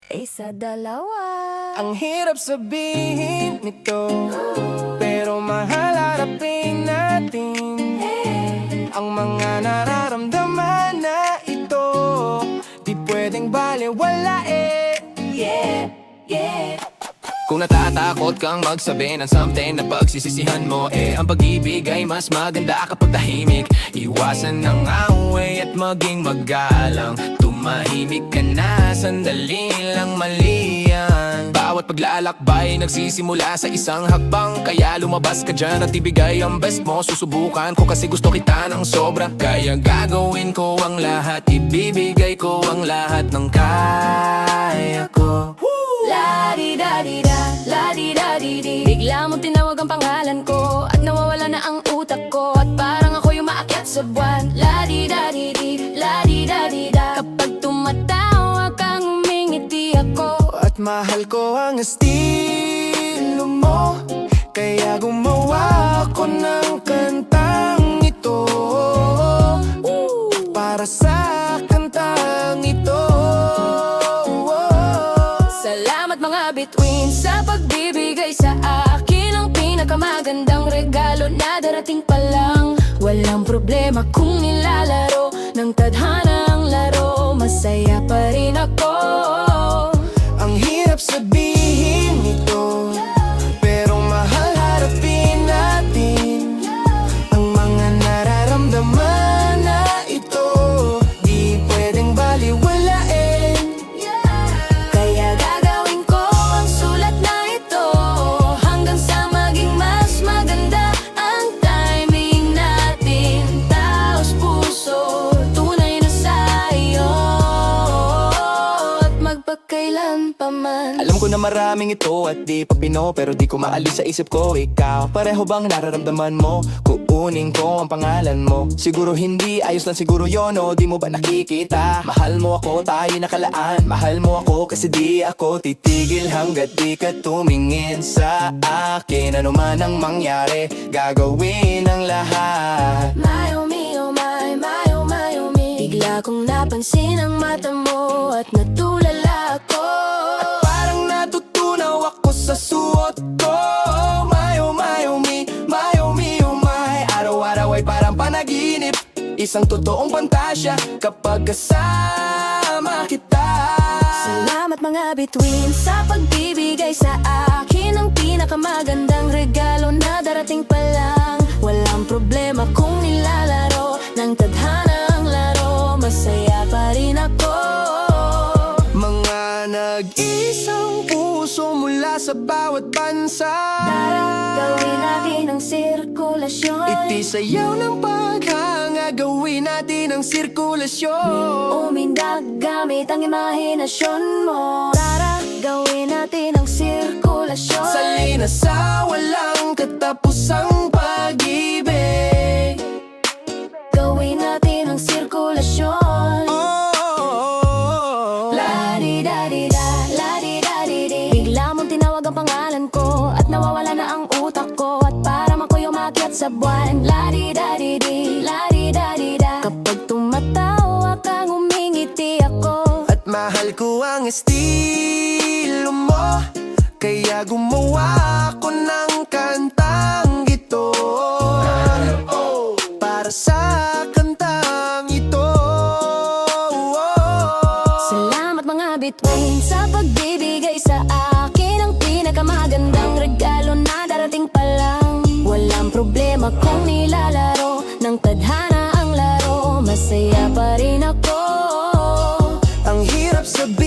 Isa, dalawa. Ang hirap sabihin nito, pero mahal harapin natin ang mga nararamdaman na ito. Di pwedeng balewalain. Yeah, yeah. Kung natatakot kang magsabi ng something na pagsisisihan mo, ang pag-ibig ay mas maganda kapag tahimik. Iwasan ng away at maging magalang. Tumahimik ka na, sandali lang mali yan. Bawat paglalakbay nagsisimula sa isang hakbang. Kaya lumabas ka dyan at ibigay ang best mo. Susubukan ko kasi gusto kita ng sobra. Kaya gagawin ko ang lahat, ibibigay ko ang lahat ng kaya ko. La-di-da-di-da, la-di-da-di-di. Bigla mong tinawag ang pangalan ko at nawawala na ang utak ko. At parang ako yung maakyat sa buwan. La-di-da-di-di, la-di-da-di-da. Kapag tumatawa kang umingiti ako. At mahal ko ang estilo mo, kaya gumawa ko ng kantang ito. Para sa kantang ito. Salamat mga bituin sa pagbibigay sa akin ang pinakamagandang regalo na darating pa lang. Walang problema kung nilalaro ng tadhana ang laro. Masaya pa rin ako. Ang hirap sabihin ito, pero mahal harapin natin ang mga nararamdaman na ito. Di pwedeng baliwalain. Kaya gagawin ko ang sulat na ito hanggang sa maging mas maganda ang timing natin. Taos puso, tunay na sa'yo at magpakailan pa man. Alam ko na maraming ito at di pa pino, pero di ko maalis sa isip ko ikaw. Pareho bang nararamdaman mo? Kukunin ko ang pangalan mo. Siguro hindi, ayos lang siguro yon, o di mo ba nakikita? Mahal mo ako, tayo nakalaan. Mahal mo ako kasi di ako titigil hanggat di ka tumingin sa akin. Ano man ang mangyari, gagawin ang lahat. My oh me, oh my, my oh my oh me. Bigla kong napansin ang mata mo at natulala ako. Parang natutunaw ako sa suot ko. My oh my oh me, my oh me oh my. Araw-araw ay parang panaginip, isang totoong pantasya kapag kasama kita. Salamat mga bituin sa pagbibigay sa akin ang pinakamagandang regalo na darating pa lang. Walang problema kung nilalaro ng tadhana ang laro. Masaya pa rin ako. Mga nag-isang puso mula sa bawat bansa. Tara, gawin natin ang sirkulasyon. Itisayaw ng paghanga, gawin natin ang sirkulasyon. Umindag gamit ang imahinasyon mo. Tara, gawin natin ang sirkulasyon. Salina sa walang katapusang pag-ibig. Gawin natin ang sirkulasyon. Oh, La-di-da-di-da, la-di-da-di-di. Bigla mong tinawag ang pangalan ko at nawawala na ang utak ko. At parang ako'y umakyat sa buwan. La-di-da-di-di, la-di-da-di-da. Kapag tumatawa kang umingiti ako. at mahal ko ang estilo mo, kaya gumawa ko ng kantang ito. Para sa kantang ito. Salamat mga bituin sa pagbibigay sa akin ang pinakamagandang regalo na darating pa lang. Walang problema kung nilalaro ng tadhana ang laro. Masaya pa rin ako. Ang hirap sabihin